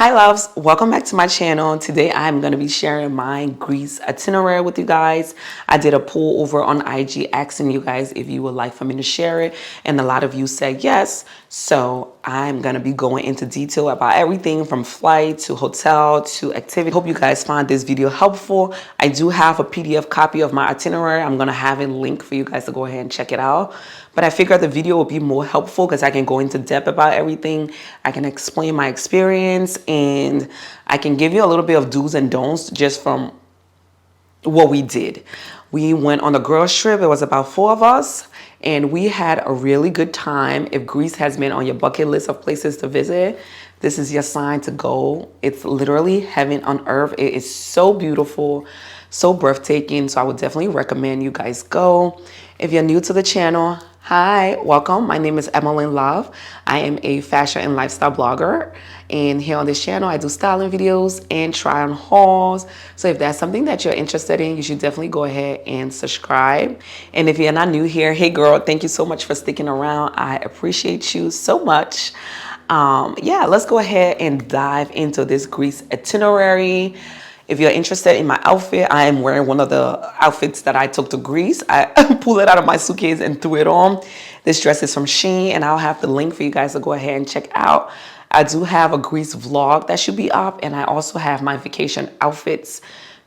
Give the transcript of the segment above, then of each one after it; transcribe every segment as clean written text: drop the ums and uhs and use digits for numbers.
Hi loves, welcome back to my channel. Today I'm going to be sharing my Greece itinerary with you guys. I did a poll over on IG asking you guys if you would like for me to share it, and a lot of you said yes. So I'm going to be going into detail about everything from flight to hotel to activity. Hope you guys find this video helpful. I do have a PDF copy of my itinerary. I'm going to have a link for you guys to go ahead and check it out. But I figured the video will be more helpful because I can go into depth about everything. I can explain my experience and I can give you a little bit of do's and don'ts just from what we did. We went on a girls trip. It was about 4 of us and we had a really good time. If Greece has been on your bucket list of places to visit, this is your sign to go. It's literally heaven on earth. It is so beautiful, so breathtaking. So I would definitely recommend you guys go. If you're new to the channel, hi, welcome. My name is Emmeline Love. I am a fashion and lifestyle blogger. And here on this channel, I do styling videos and try on hauls. So if that's something that you're interested in, you should definitely go ahead and subscribe. And if you're not new here, hey girl, thank you so much for sticking around. I appreciate you so much. Yeah, let's go ahead and dive into this Greece itinerary. If you're interested in my outfit, I am wearing one of the outfits that I took to Greece. I pulled it out of my suitcase and threw it on. This dress is from Shein, and I'll have the link for you guys to go ahead and check out. I do have a Greece vlog that should be up, and I also have my vacation outfits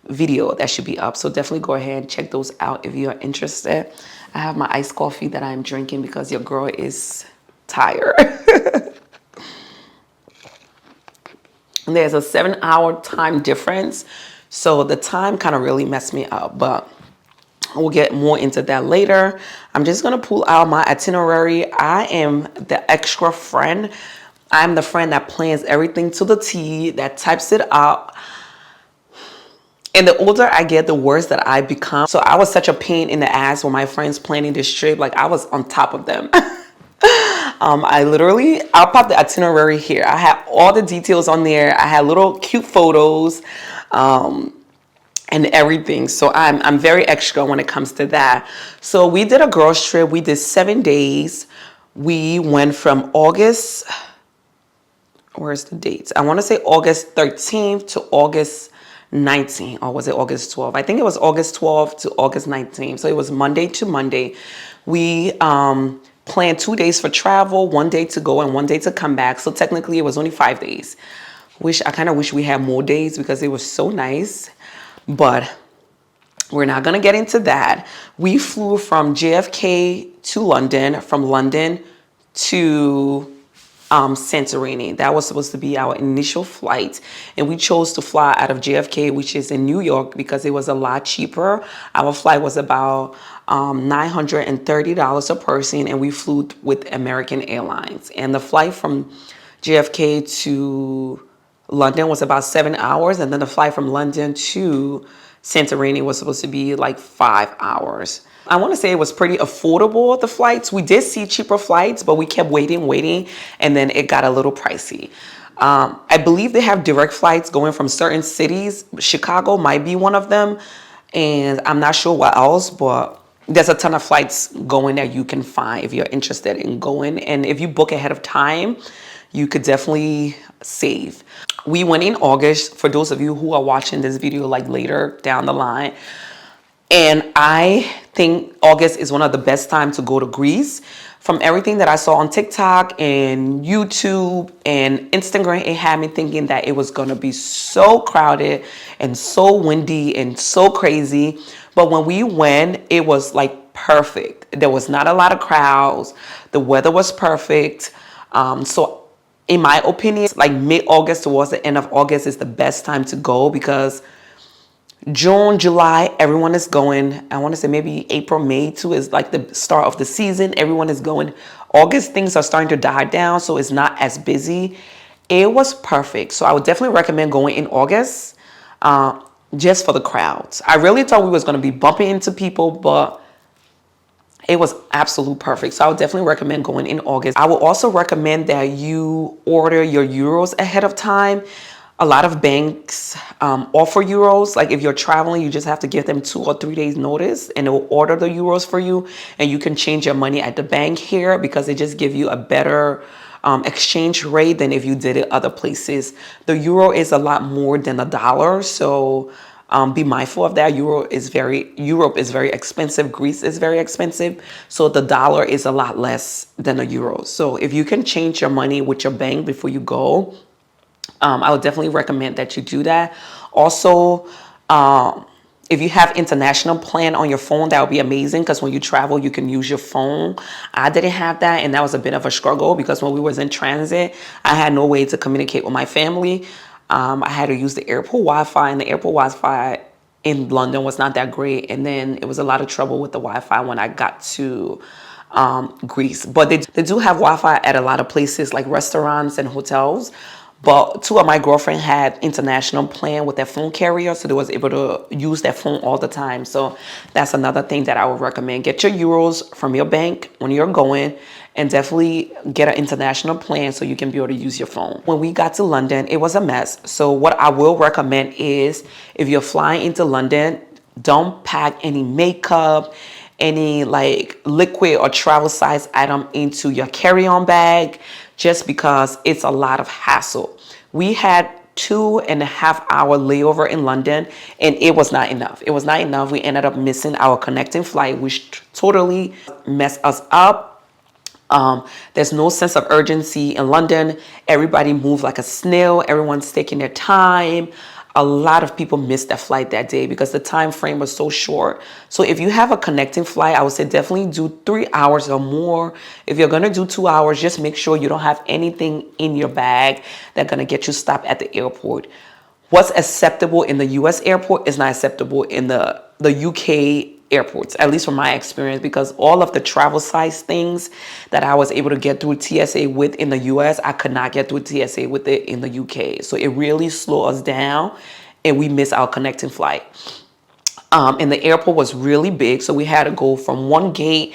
video that should be up. So definitely go ahead and check those out if you're interested. I have my iced coffee that I'm drinking because your girl is tired. There's a 7-hour time difference, so the time kind of really messed me up, but we'll get more into that later. I'm just gonna pull out my itinerary. I am the extra friend. I'm the friend that plans everything to the T, that types it up. And the older I get, the worse that I become. So I was such a pain in the ass when my friends planning this trip. Like I was on top of them. I'll pop the itinerary here. I have all the details on there. I had little cute photos and everything. So I'm very extra when it comes to that. So we did a girls trip. We did 7 days. We went from August, where's the dates? I want to say August 13th to August 19th, or was it August 12th? I think it was August 12th to August 19th. So it was Monday to Monday. We planned 2 days for travel, 1 day to go and 1 day to come back. So technically it was only 5 days. I kind of wish we had more days because it was so nice, but we're not going to get into that. We flew from JFK to London, from London to Santorini. That was supposed to be our initial flight, and we chose to fly out of JFK, which is in New York, because it was a lot cheaper. Our flight was about $930 a person, and we flew with American Airlines. And the flight from JFK to London was about 7 hours, and then the flight from London to Santorini was supposed to be like 5 hours. I want to say it was pretty affordable, the flights. We did see cheaper flights, but we kept waiting, and then it got a little pricey. I believe they have direct flights going from certain cities. Chicago might be one of them, and I'm not sure what else, but there's a ton of flights going that you can find if you're interested in going. And if you book ahead of time, you could definitely save. We went in August, for those of you who are watching this video like later down the line. And I think August is one of the best times to go to Greece. From everything that I saw on TikTok and YouTube and Instagram, it had me thinking that it was going to be so crowded and so windy and so crazy. But when we went, it was like perfect. There was not a lot of crowds. The weather was perfect. So in my opinion, like mid-August towards the end of August is the best time to go, because June, July, everyone is going. I want to say maybe April, May too is like the start of the season. Everyone is going. August, things are starting to die down, so it's not as busy. It was perfect. So I would definitely recommend going in August just for the crowds. I really thought we was going to be bumping into people, but it was absolute perfect. So I would definitely recommend going in August. I would also recommend that you order your euros ahead of time. A lot of banks offer euros. Like if you're traveling, you just have to give them 2 or 3 days notice and they'll order the euros for you, and you can change your money at the bank here because they just give you a better exchange rate than if you did it other places. The euro is a lot more than a dollar, so be mindful of that. Europe is very expensive. Greece is very expensive, so the dollar is a lot less than a euro. So if you can change your money with your bank before you go, I would definitely recommend that you do that. Also, if you have international plan on your phone, that would be amazing, because when you travel, you can use your phone. I didn't have that, and that was a bit of a struggle because when we was in transit, I had no way to communicate with my family. I had to use the airport Wi-Fi, and the airport Wi-Fi in London was not that great. And then it was a lot of trouble with the Wi-Fi when I got to Greece. But they do have Wi-Fi at a lot of places like restaurants and hotels. But two of my girlfriend had international plan with their phone carrier, so they was able to use their phone all the time. So that's another thing that I would recommend. Get your euros from your bank when you're going, and definitely get an international plan so you can be able to use your phone. When we got to London, it was a mess. So what I will recommend is, if you're flying into London, don't pack any makeup, any like liquid or travel size item into your carry-on bag, just because it's a lot of hassle. We had 2.5 hour layover in London, and it was not enough. It was not enough. We ended up missing our connecting flight, which totally messed us up. There's no sense of urgency in London. Everybody moves like a snail. Everyone's taking their time. A lot of people missed that flight that day because the time frame was so short. So if you have a connecting flight, I would say definitely do 3 hours or more. If you're gonna do 2 hours, just make sure you don't have anything in your bag that's gonna get you stopped at the airport. What's acceptable in the US airport is not acceptable in the UK airports, at least from my experience, because all of the travel size things that I was able to get through TSA with in the US, I could not get through TSA with it in the UK. So it really slowed us down, and we missed our connecting flight. And the airport was really big, so we had to go from one gate,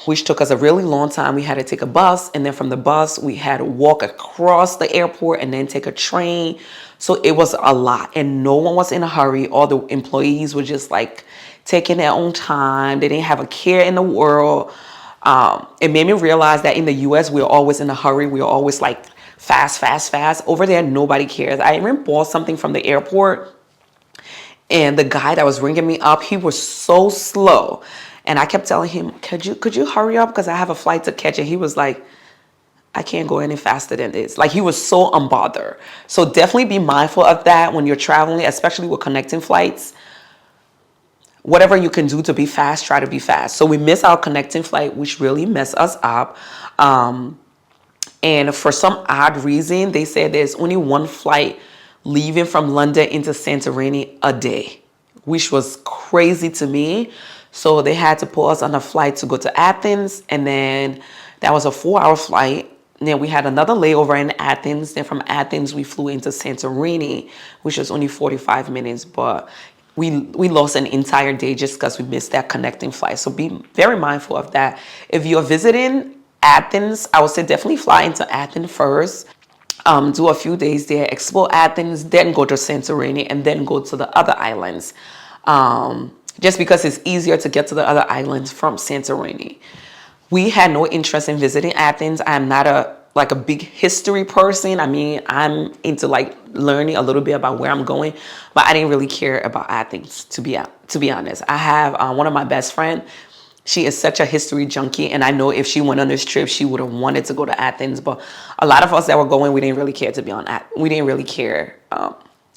which took us a really long time. We had to take a bus, and then from the bus, we had to walk across the airport and then take a train. So it was a lot, and no one was in a hurry. All the employees were just like taking their own time. They didn't have a care in the world. It made me realize that in the US, we're always in a hurry. We're always like fast, fast, fast. Over there, nobody cares. I even bought something from the airport, and the guy that was ringing me up, he was so slow. And I kept telling him, could you hurry up? Because I have a flight to catch. And he was like, I can't go any faster than this. Like, he was so unbothered. So definitely be mindful of that when you're traveling, especially with connecting flights. Whatever you can do to be fast, try to be fast. So we missed our connecting flight, which really messed us up. And for some odd reason, they said there's only one flight leaving from London into Santorini a day, which was crazy to me. So they had to put us on a flight to go to Athens, and then that was a 4-hour flight. And then we had another layover in Athens. Then from Athens, we flew into Santorini, which was only 45 minutes. But we lost an entire day just because we missed that connecting flight. So be very mindful of that. If you're visiting Athens, I would say definitely fly into Athens first. Do a few days there, explore Athens, then go to Santorini, and then go to the other islands. Just because it's easier to get to the other islands from Santorini. We had no interest in visiting Athens. I'm not a big history person. I mean, I'm into like learning a little bit about where I'm going, but I didn't really care about Athens, to be honest. I have one of my best friends. She is such a history junkie, and I know if she went on this trip, she would have wanted to go to Athens. But a lot of us that were going, we didn't really care to be on that. We didn't really care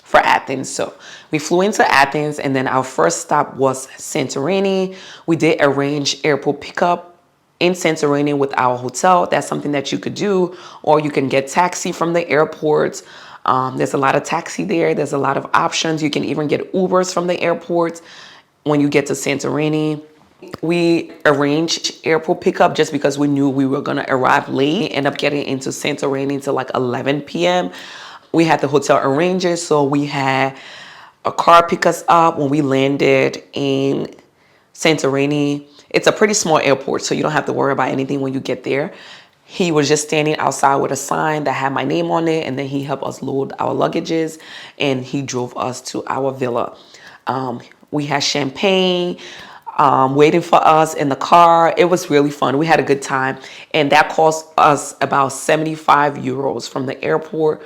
for Athens. So we flew into Athens, and then our first stop was Santorini. We did arrange airport pickup in Santorini with our hotel. That's something that you could do, or you can get taxi from the airport. There's a lot of taxi there. There's a lot of options. You can even get Ubers from the airport when you get to Santorini. We arranged airport pickup just because we knew we were going to arrive late. End up getting into Santorini until like 11 p.m. We had the hotel arranged, so we had a car pick us up when we landed in Santorini. It's a pretty small airport, so you don't have to worry about anything when you get there. He was just standing outside with a sign that had my name on it, and then he helped us load our luggages, and he drove us to our villa. We had champagne. waiting for us in the car. It was really fun. We had a good time. And that cost us about 75 euros from the airport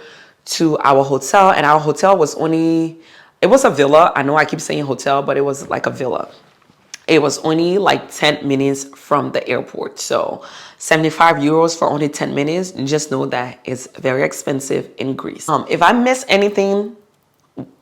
to our hotel. And our hotel was only, it was a villa. I know I keep saying hotel, but it was like a villa. It was only like 10 minutes from the airport. So 75 euros for only 10 minutes. Just know that it's very expensive in Greece. If I miss anything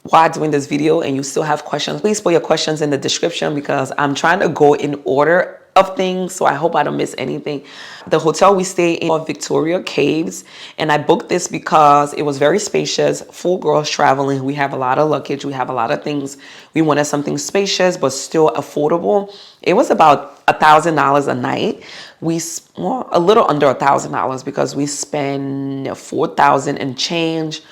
while doing this video and you still have questions, please put your questions in the description because I'm trying to go in order of things, so I hope I don't miss anything. The hotel we stay in called Victoria Caves, and I booked this because it was very spacious. 4 girls traveling, we have a lot of luggage, we have a lot of things. We wanted something spacious but still affordable. It was about $1,000 a night. Well, a little under $1,000 because we spent 4,000 and change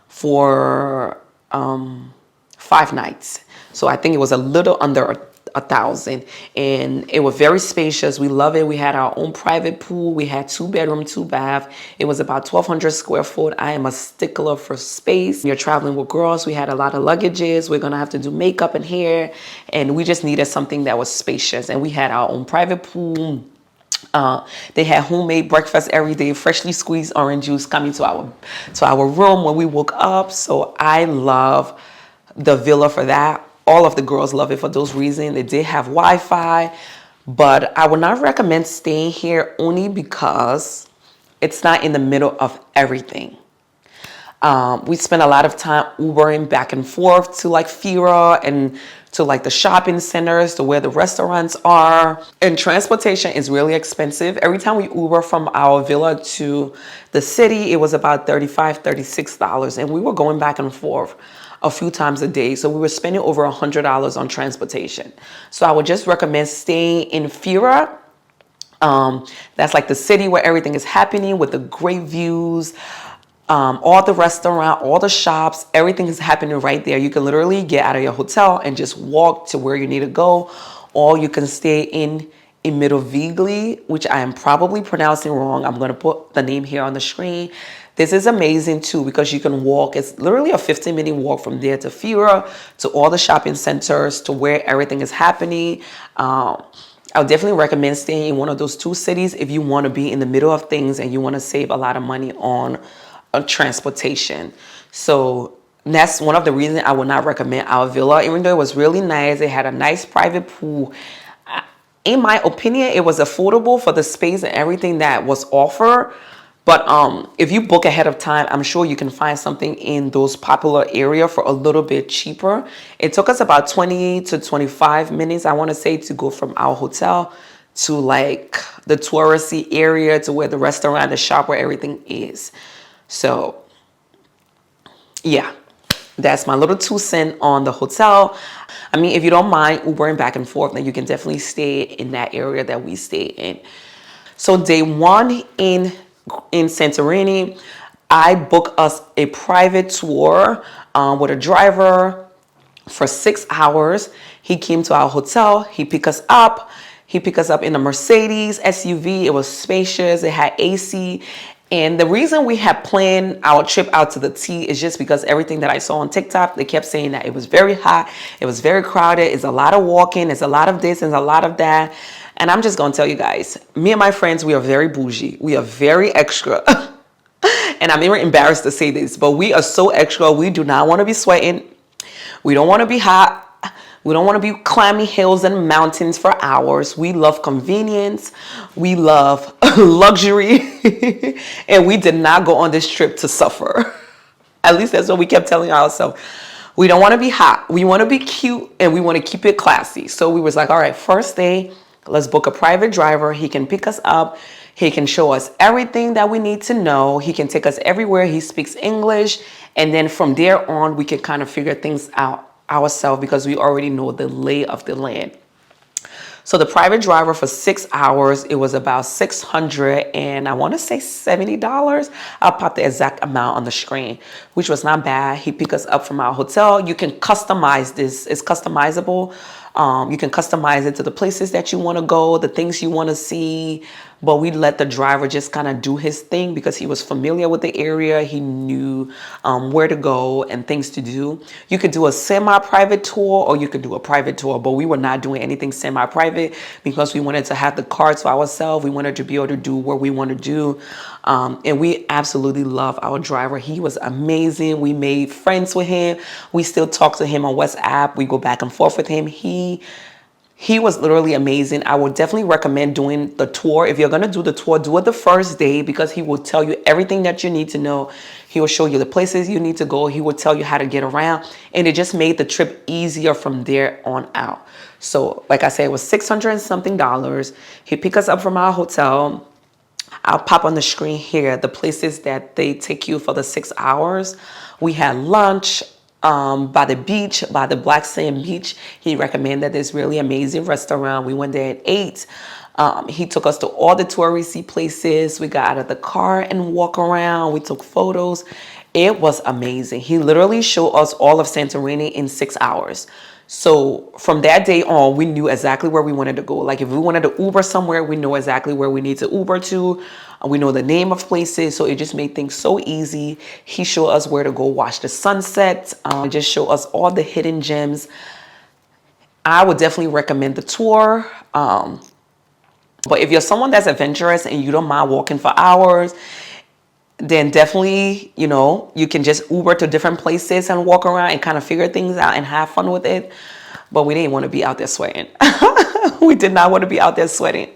for 5 nights. So I think it was a little under 1,000, and it was very spacious. We love it. We had our own private pool. We had 2 bedroom, 2 bath. It was about 1,200 square foot. I am a stickler for space. You're traveling with girls. We had a lot of luggages. We're gonna have to do makeup and hair, and we just needed something that was spacious. And we had our own private pool. They had homemade breakfast every day, freshly squeezed orange juice coming to our room when we woke up. So I love the villa for that. All of the girls love it for those reasons. They did have Wi-Fi, but I would not recommend staying here only because it's not in the middle of everything. We spent a lot of time Ubering back and forth to like Fira and to like the shopping centers, to where the restaurants are. And transportation is really expensive. Every time we Uber from our villa to the city, it was about $35, $36. And we were going back and forth a few times a day. So we were spending over $100 on transportation. So I would just recommend staying in Fira. That's like the city where everything is happening with the great views. All the restaurant, all the shops, everything is happening right there. You can literally get out of your hotel and just walk to where you need to go, or you can stay in Middlevigli, which I am probably pronouncing wrong. I'm going to put the name here on the screen. This is amazing too because you can walk. It's literally a 15-minute walk from there to Fira, to all the shopping centers, to where everything is happening. I would definitely recommend staying in one of those 2 cities if you want to be in the middle of things and you want to save a lot of money on transportation. So that's one of the reasons I would not recommend our villa, even though it was really nice. It had a nice private pool. In my opinion, it was affordable for the space and everything that was offered. But if you book ahead of time, I'm sure you can find something in those popular areas for a little bit cheaper. It took us about 20 to 25 minutes, I want to say, to go from our hotel to like the touristy area, to where the restaurant, the shop, where everything is. So yeah, that's my little 2 cents on the hotel. I mean, if you don't mind Ubering back and forth, then you can definitely stay in that area that we stay in. So day 1 in Santorini, I booked us a private tour with a driver for 6 hours. He came to our hotel. He picked us up. He picked us up in a Mercedes SUV. It was spacious. It had AC. And the reason we had planned our trip out to the T is just because everything that I saw on TikTok, they kept saying that it was very hot, it was very crowded, it's a lot of walking, it's a lot of this, and a lot of that. And I'm just gonna tell you guys, me and my friends, we are very bougie. We are very extra. And I'm even embarrassed to say this, but we are so extra. We do not want to be sweating. We don't want to be hot. We don't want to be climbing hills and mountains for hours. We love convenience. We love luxury. And we did not go on this trip to suffer. At least that's what we kept telling ourselves. We don't want to be hot. We want to be cute and we want to keep it classy. So we was like, all right, first day, let's book a private driver. He can pick us up. He can show us everything that we need to know. He can take us everywhere. He speaks English. And then from there on, we can kind of figure things out ourselves because we already know the lay of the land. So the private driver for 6 hours, it was about $600 and I want to say $70. I'll pop the exact amount on the screen, which was not bad. He picked us up from our hotel. You can customize this. It's customizable. You can customize it to the places that you want to go, the things you want to see. But we let the driver just kind of do his thing because he was familiar with the area. He knew where to go and things to do. You could do a semi-private tour or you could do a private tour, but we were not doing anything semi-private because we wanted to have the cars for ourselves. We wanted to be able to do what we want to do. And we absolutely love our driver. He was amazing. We made friends with him. We still talk to him on WhatsApp. We go back and forth with him. He was literally amazing. I would definitely recommend doing the tour. If you're going to do the tour, do it the first day because he will tell you everything that you need to know. He will show you the places you need to go. He will tell you how to get around. And it just made the trip easier from there on out. So like I said, it was $600 and something. He picked us up from our hotel. I'll pop on the screen here the places that they take you for the 6 hours. We had lunch by the beach, by the black sand beach. He recommended this really amazing restaurant. We went there at 8. He took us to all the touristy places. We got out of the car and walk around. We took photos. It was amazing. He literally showed us all of Santorini in 6 hours. So from that day on, we knew exactly where we wanted to go. Like if we wanted to Uber somewhere, we know exactly where we need to Uber to. We know the name of places. So it just made things so easy. He showed us where to go watch the sunset. Just show us all the hidden gems. I would definitely recommend the tour. But if you're someone that's adventurous and you don't mind walking for hours, then definitely, you know, you can just Uber to different places and walk around and kind of figure things out and have fun with it. But we didn't want to be out there sweating. We did not want to be out there sweating.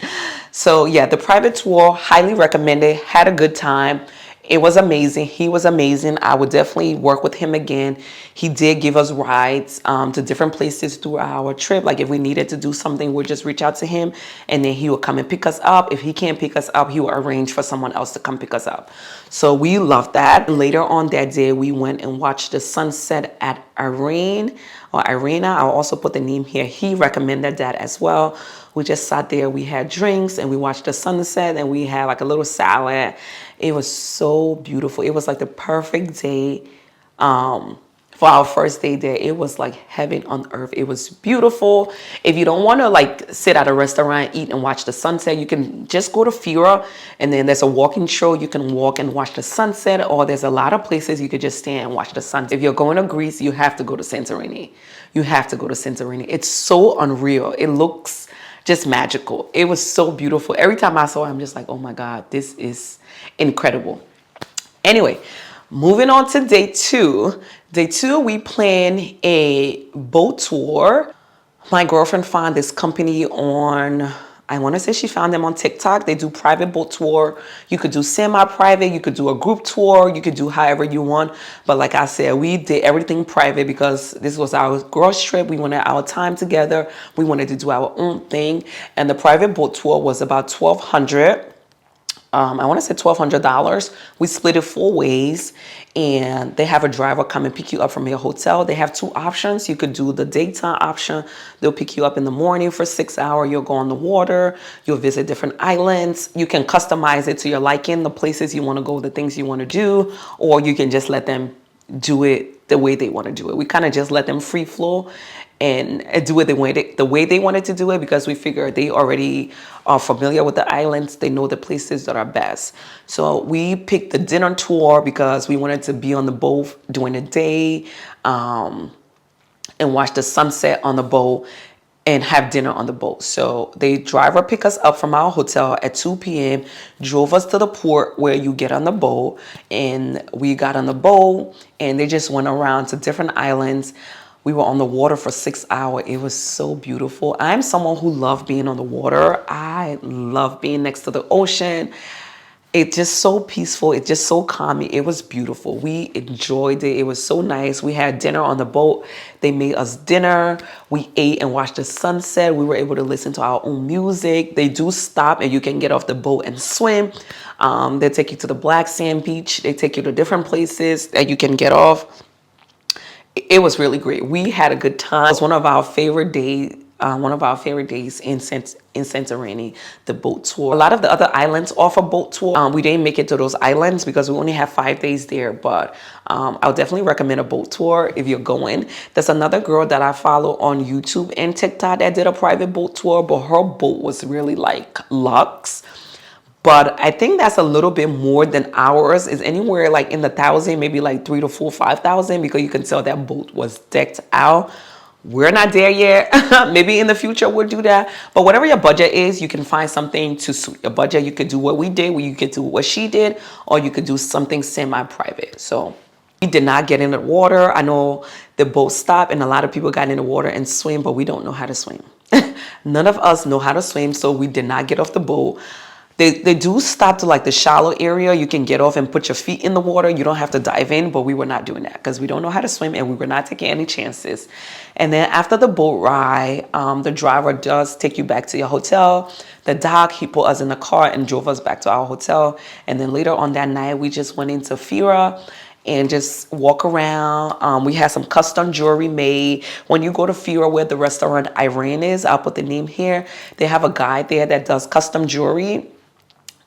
So yeah, the private tour, highly recommended. Had a good time. It was amazing. He was amazing. I would definitely work with him again. He did give us rides to different places through our trip. Like if we needed to do something, we'd just reach out to him and then he would come and pick us up. If he can't pick us up, he would arrange for someone else to come pick us up. So we loved that. Later on that day, we went and watched the sunset at Irene or Irina. I'll also put the name here. He recommended that as well. We just sat there, we had drinks and we watched the sunset and we had like a little salad. It was so beautiful. It was like the perfect day for our first day there. It was like heaven on earth. It was beautiful. If you don't want to like sit at a restaurant, eat and watch the sunset, you can just go to Fira and then there's a walking show. You can walk and watch the sunset, or there's a lot of places you could just stand and watch the sunset. If you're going to Greece, you have to go to Santorini. You have to go to Santorini. It's so unreal. It looks just magical. It was so beautiful. Every time I saw it, I'm just like, oh my God, this is incredible. Anyway, moving on to day 2. Day 2, we planned a boat tour. My girlfriend found this company on, I want to say she found them on TikTok. They do private boat tour. You could do semi-private. You could do a group tour. You could do however you want. But like I said, we did everything private because this was our girls trip. We wanted our time together. We wanted to do our own thing. And the private boat tour was about $1,200. I want to say $1,200. We split it 4 ways and they have a driver come and pick you up from your hotel. They have 2 options. You could do the daytime option. They'll pick you up in the morning for 6 hours. You'll go on the water. You'll visit different islands. You can customize it to your liking, the places you want to go, the things you want to do, or you can just let them do it the way they want to do it. We kind of just let them free flow and do it the way they wanted to do it because we figure they already are familiar with the islands. They know the places that are best. So we picked the dinner tour because we wanted to be on the boat during the day and watch the sunset on the boat and have dinner on the boat. So the driver picked us up from our hotel at 2 p.m., drove us to the port where you get on the boat, and we got on the boat and they just went around to different islands. We were on the water for 6 hours. It was so beautiful. I'm someone who loves being on the water. I love being next to the ocean. It's just so peaceful. It's just so calming. It was beautiful. We enjoyed it. It was so nice. We had dinner on the boat. They made us dinner. We ate and watched the sunset. We were able to listen to our own music. They do stop and you can get off the boat and swim. They take you to the black sand beach. They take you to different places that you can get off. It was really great. We had a good time. It was one of our favorite days one of our favorite days in Santorini, the boat tour. A lot of the other islands offer boat tour. We didn't make it to those islands because we only have 5 days there, but I'll definitely recommend a boat tour if you're going. There's another girl that I follow on YouTube and TikTok that did a private boat tour, but her boat was really like luxe. But I think that's a little bit more than ours. Is anywhere like in the thousand, maybe like 3 to 4, 5,000, because you can tell that boat was decked out. We're not there yet. Maybe in the future we'll do that. But whatever your budget is, you can find something to suit your budget. You could do what we did, where you could do what she did, or you could do something semi-private. So we did not get in the water. I know the boat stopped and a lot of people got in the water and swim, but we don't know how to swim. None of us know how to swim, so we did not get off the boat. They do stop to like the shallow area. You can get off and put your feet in the water. You don't have to dive in, but we were not doing that because we don't know how to swim and we were not taking any chances. And then after the boat ride, the driver does take you back to your hotel. The dock, he put us in the car and drove us back to our hotel. And then later on that night, we just went into Fira and just walk around. We had some custom jewelry made. When you go to Fira, where the restaurant Iran is, I'll put the name here. They have a guy there that does custom jewelry.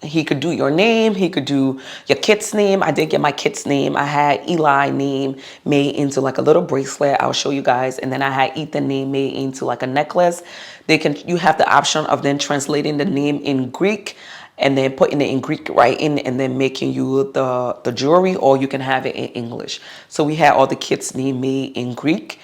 He could do your name. He could do your kid's name. I did get my kid's name. I had Eli name made into like a little bracelet. I'll show you guys. And then I had Ethan name made into like a necklace. You have the option of then translating the name in Greek and then putting it in Greek writing and then making you the jewelry, or you can have it in English. So we had all the kids' name made in Greek.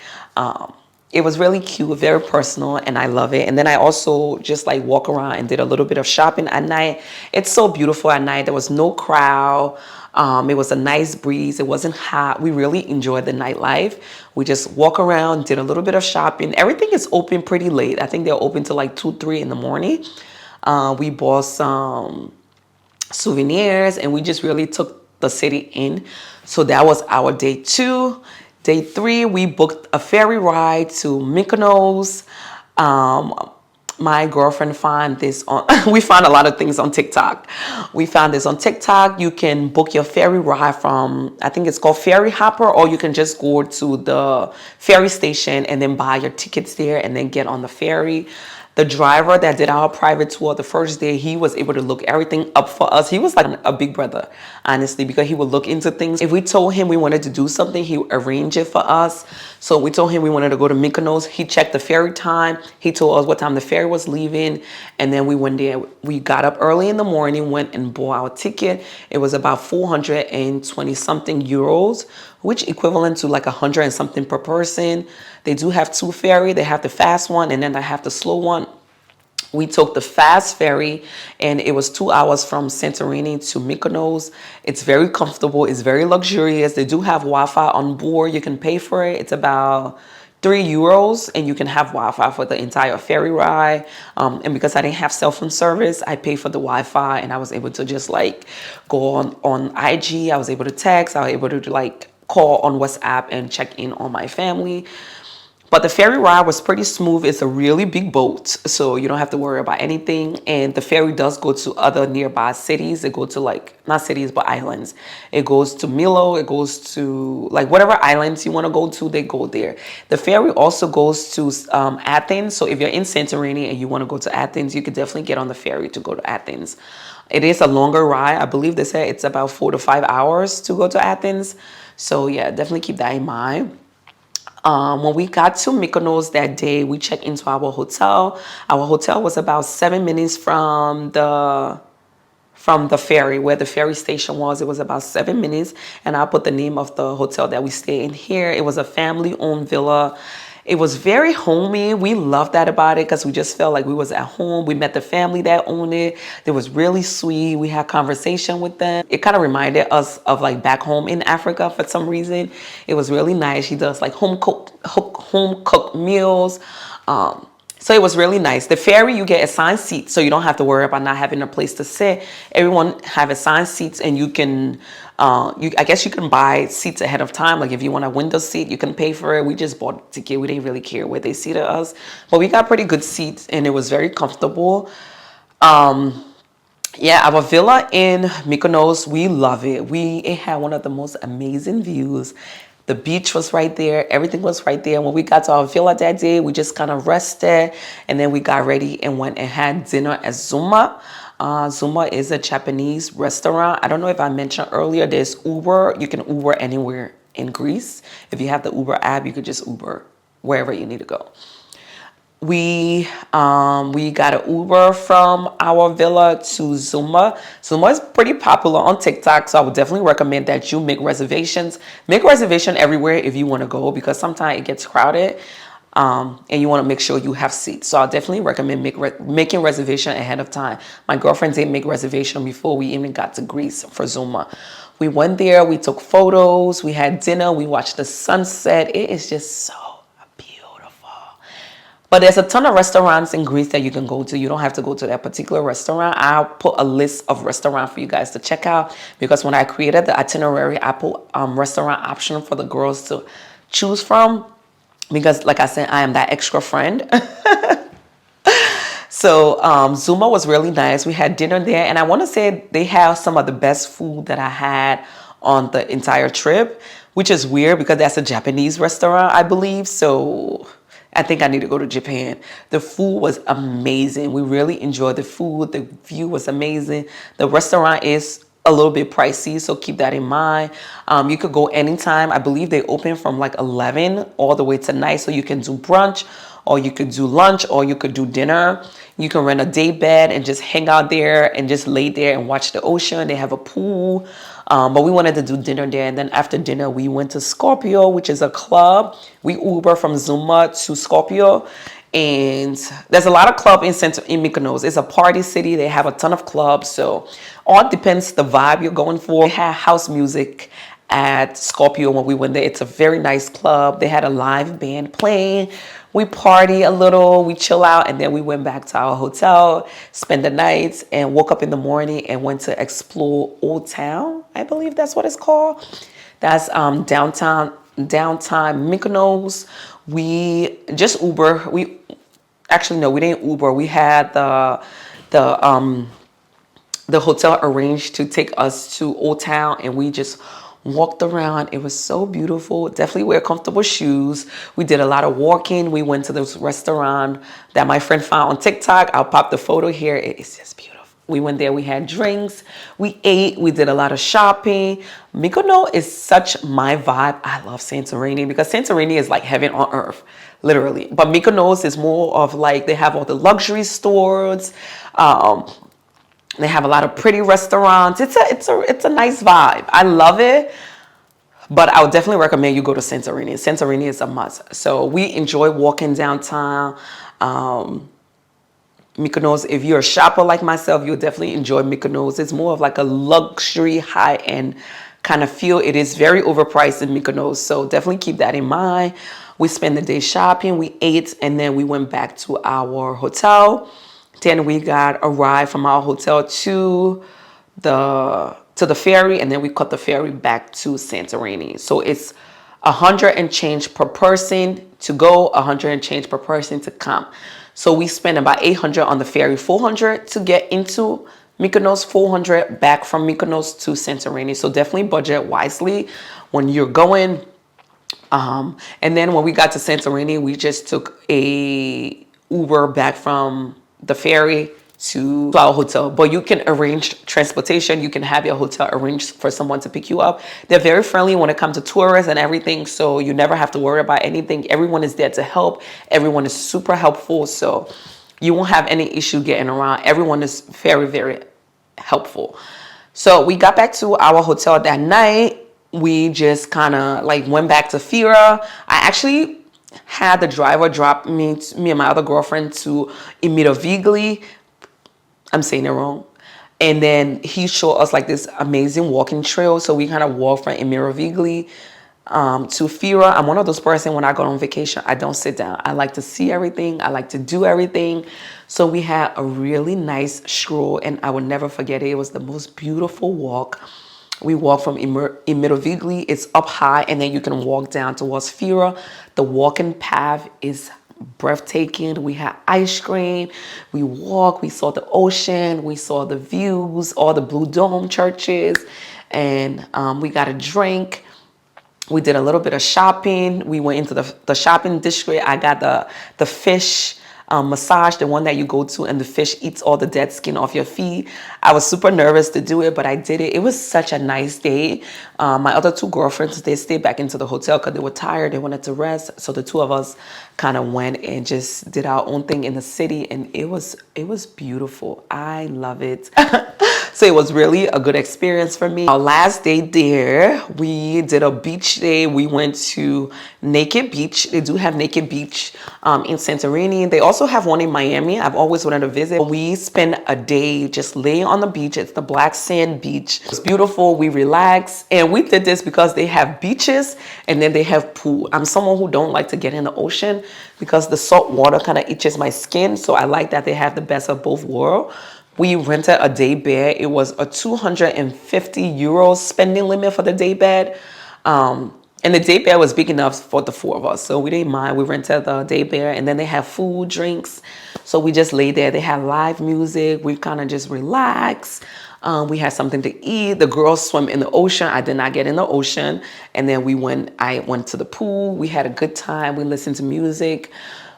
It was really cute, very personal, and I love it. And then I also just like walk around and did a little bit of shopping at night. It's so beautiful at night. There was no crowd. It was a nice breeze. It wasn't hot. We really enjoyed the nightlife. We just walk around, did a little bit of shopping. Everything is open pretty late. I think they're open till like 2, 3 in the morning. We bought some souvenirs and we just really took the city in. So that was our day 2. Day 3, we booked a ferry ride to Mykonos. My girlfriend found this on, we found a lot of things on TikTok. We found this on TikTok. You can book your ferry ride from, I think it's called Ferry Hopper, or you can just go to the ferry station and then buy your tickets there and then get on the ferry. The driver that did our private tour the first day, he was able to look everything up for us. He was like a big brother, honestly, because he would look into things. If we told him we wanted to do something, he would arrange it for us. So we told him we wanted to go to Mykonos. He checked the ferry time. He told us what time the ferry was leaving. And then we went there. We got up early in the morning, went and bought our ticket. It was about 420 something euros, which equivalent to like 100 and something per person. They do have 2 ferry. They have the fast one and then they have the slow one. We took the fast ferry and it was 2 hours from Santorini to Mykonos. It's very comfortable. It's very luxurious. They do have Wi-Fi on board. You can pay for it. It's about 3 euros and you can have Wi-Fi for the entire ferry ride. And because I didn't have cell phone service, I paid for the Wi-Fi and I was able to just like go on IG. I was able to text. I was able to like call on WhatsApp and check in on my family. But the ferry ride was pretty smooth. It's a really big boat, so you don't have to worry about anything. And the ferry does go to other nearby cities. It goes to like, not cities, but islands. It goes to Milo. It goes to like whatever islands you want to go to, they go there. The ferry also goes to Athens. So if you're in Santorini and you want to go to Athens, you could definitely get on the ferry to go to Athens. It is a longer ride. I believe they say it's about 4 to 5 hours to go to Athens. So yeah, definitely keep that in mind. When we got to Mykonos that day, we checked into our hotel. Our hotel was about 7 minutes from the ferry, where the ferry station was. It was about 7 minutes. And I'll put the name of the hotel that we stayed in here. It was a family-owned villa. It was very homey. We loved that about it because we just felt like we was at home. We met the family that owned it. It was really sweet. We had conversation with them. It kind of reminded us of like back home in Africa for some reason. It was really nice. She does like home cooked meals. So it was really nice. The ferry, you get assigned seats, so you don't have to worry about not having a place to sit. Everyone have assigned seats, and you can, I guess you can buy seats ahead of time. Like if you want a window seat, you can pay for it. We just bought a ticket. We didn't really care where they seated us, but we got pretty good seats, and it was very comfortable. Yeah, our villa in Mykonos, we love it. It had one of the most amazing views. The beach was right there. Everything was right there. When we got to our villa that day, we just kind of rested, and then we got ready and went and had dinner at Zuma. Zuma is a Japanese restaurant. I don't know if I mentioned earlier, there's Uber. You can Uber anywhere in Greece. If you have the Uber app, you could just Uber wherever you need to go. We got an Uber from our villa to Zuma. Zuma is pretty popular on TikTok, so I would definitely recommend that you make reservations. Make reservation everywhere if you want to go, because sometimes it gets crowded, and you want to make sure you have seats. So I definitely recommend making reservation ahead of time. My girlfriend did make reservation before we even got to Greece for Zuma. We went there, we took photos, we had dinner, we watched the sunset. It is just so beautiful. But there's a ton of restaurants in Greece that you can go to. You don't have to go to that particular restaurant. I'll put a list of restaurants for you guys to check out, because when I created the itinerary, I put restaurant option for the girls to choose from, because like I said, I am that extra friend. So Zuma was really nice. We had dinner there, and I want to say they have some of the best food that I had on the entire trip, which is weird because that's a Japanese restaurant, I believe. So I think I need to go to Japan. The food was amazing. We really enjoyed the food. The view was amazing. The restaurant is a little bit pricey, so keep that in mind. You could go anytime. I believe they open from like 11 all the way to night, so you can do brunch, or you could do lunch, or you could do dinner. You can rent a day bed and just hang out there and just lay there and watch the ocean. They have a pool, but we wanted to do dinner there. And then after dinner, we went to Scorpio, which is a club. We Uber from Zuma to Scorpio. And there's a lot of club in Mykonos. It's a party city. They have a ton of clubs. So all depends the vibe you're going for. They had house music at Scorpio when we went there. It's a very nice club. They had a live band playing. We party a little, we chill out, and then we went back to our hotel, spent the night, and woke up in the morning and went to explore Old Town. I believe that's what it's called. That's downtown Mykonos. We just Uber. We actually no, we didn't Uber. We had the hotel arranged to take us to Old Town, and we just walked around. It was so beautiful. Definitely wear comfortable shoes. We did a lot of walking. We went to this restaurant that my friend found on TikTok. I'll pop the photo here. It's just beautiful. We went there, we had drinks, we ate, we did a lot of shopping. Mykonos is such my vibe. I love Santorini, because Santorini is like heaven on earth, literally. But Mykonos is more of like, they have all the luxury stores. They have a lot of pretty restaurants. It's a nice vibe. I love it. But I would definitely recommend you go to Santorini. Santorini is a must. So we enjoy walking downtown. Mykonos, if you're a shopper like myself, you'll definitely enjoy Mykonos. It's more of like a luxury, high-end kind of feel. It is very overpriced in Mykonos, so definitely keep that in mind. We spent the day shopping, we ate, and then we went back to our hotel. Then we got a ride from our hotel to the ferry, and then we caught the ferry back to Santorini. So it's 100 and change per person to go, 100 and change per person to come. So we spent about 800 on the ferry, 400 to get into Mykonos, 400 back from Mykonos to Santorini. So definitely budget wisely when you're going. And then when we got to Santorini, we just took a Uber back from the ferry to our hotel. But you can arrange transportation. You can have your hotel arranged for someone to pick you up. They're very friendly when it comes to tourists and everything, so you never have to worry about anything. Everyone is there to help. Everyone is super helpful, so you won't have any issue getting around. Everyone is very, very helpful. So we got back to our hotel that night. We just kind of like went back to Fira. I actually had the driver drop me and my other girlfriend to Itinerary. I'm saying it wrong. And then he showed us like this amazing walking trail. So we kind of walked from Itinerary to Fira. I'm one of those person, when I go on vacation, I don't sit down. I like to see everything. I like to do everything. So we had a really nice stroll, and I will never forget it. It was the most beautiful walk. We walk from Itinerary. It's up high, and then you can walk down towards Fira. The walking path is breathtaking. We had ice cream. We walked. We saw the ocean. We saw the views, all the blue dome churches, and we got a drink. We did a little bit of shopping. We went into the shopping district. I got the fish massage, the one that you go to and the fish eats all the dead skin off your feet. I was super nervous to do it, but I did it. It was such a nice day. My other two girlfriends, they stayed back into the hotel because they were tired. They wanted to rest. So the two of us kind of went and just did our own thing in the city, and it was beautiful. I love it. So it was really a good experience for me. Our last day there, we did a beach day. We went to Naked Beach. They do have Naked Beach in Santorini. They also have one in Miami. I've always wanted to visit. We spent a day just laying on the beach. It's the black sand beach. It's beautiful. We relaxed. And we did this because they have beaches and then they have pool. I'm someone who don't like to get in the ocean because the salt water kind of itches my skin. So I like that they have the best of both worlds. We rented a day bed. It was a 250 euros spending limit for the day bed. And the day bed was big enough for the four of us. So we didn't mind. We rented the day bed, and then they have food, drinks. So we just lay there. They had live music. We kind of just relaxed. We had something to eat. The girls swim in the ocean. I did not get in the ocean. And then I went to the pool. We had a good time. We listened to music.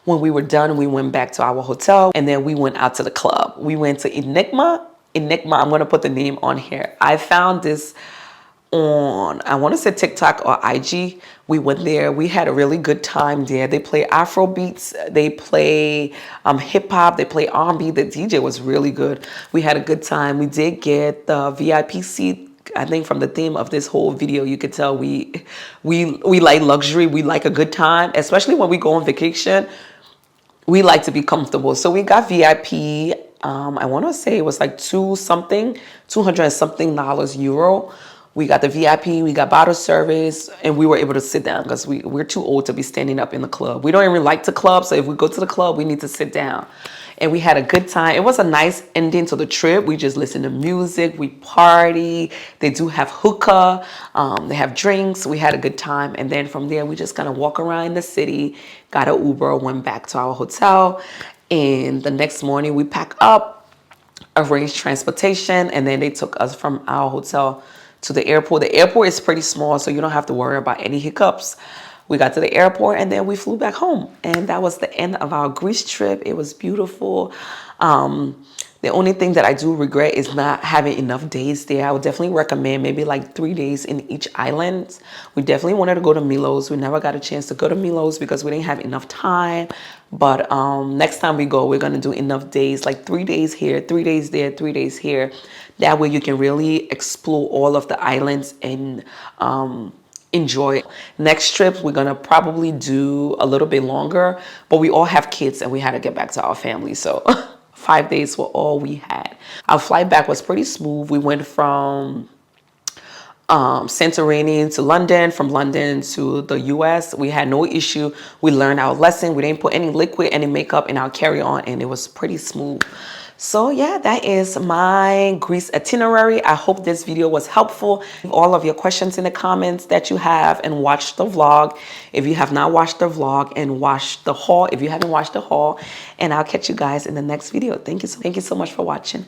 When we were done, we went back to our hotel, and then we went out to the club. We went to Enigma. Enigma, I'm going to put the name on here. I found this on, I want to say TikTok or IG. We went there. We had a really good time there. They play Afro beats. They play hip hop. They play R&B. The DJ was really good. We had a good time. We did get the VIP seat. I think from the theme of this whole video, you could tell we like luxury. We like a good time, especially when we go on vacation. We like to be comfortable. So we got VIP. I want to say it was like $200 and something euro. We got the VIP, we got bottle service, and we were able to sit down because we're too old to be standing up in the club. We don't even like the club, so if we go to the club, we need to sit down. And we had a good time. It was a nice ending to the trip. We just listened to music, we party. They do have hookah, they have drinks. We had a good time. And then from there, we just kind of walk around in the city, got an Uber, went back to our hotel. And the next morning, we pack up, arranged transportation, and then they took us from our hotel to the airport. The airport is pretty small, so you don't have to worry about any hiccups. We got to the airport and then we flew back home. And that was the end of our Greece trip. It was beautiful. The only thing that I do regret is not having enough days there. I would definitely recommend maybe like 3 days in each island. We definitely wanted to go to Milos. We never got a chance to go to Milos because we didn't have enough time. But next time we go, we're going to do enough days, like 3 days here, 3 days there, 3 days here. That way you can really explore all of the islands and enjoy. Next trip, we're gonna probably do a little bit longer, but we all have kids and we had to get back to our family. So 5 days were all we had. Our flight back was pretty smooth. We went from Santorini to London, from London to the US. We had no issue. We learned our lesson. We didn't put any liquid, any makeup in our carry-on, and it was pretty smooth. So yeah, that is my Greece itinerary. I hope this video was helpful. Leave all of your questions in the comments that you have and watch the vlog. If you have not watched the vlog, and watch the haul if you haven't watched the haul. And I'll catch you guys in the next video. Thank you so much for watching.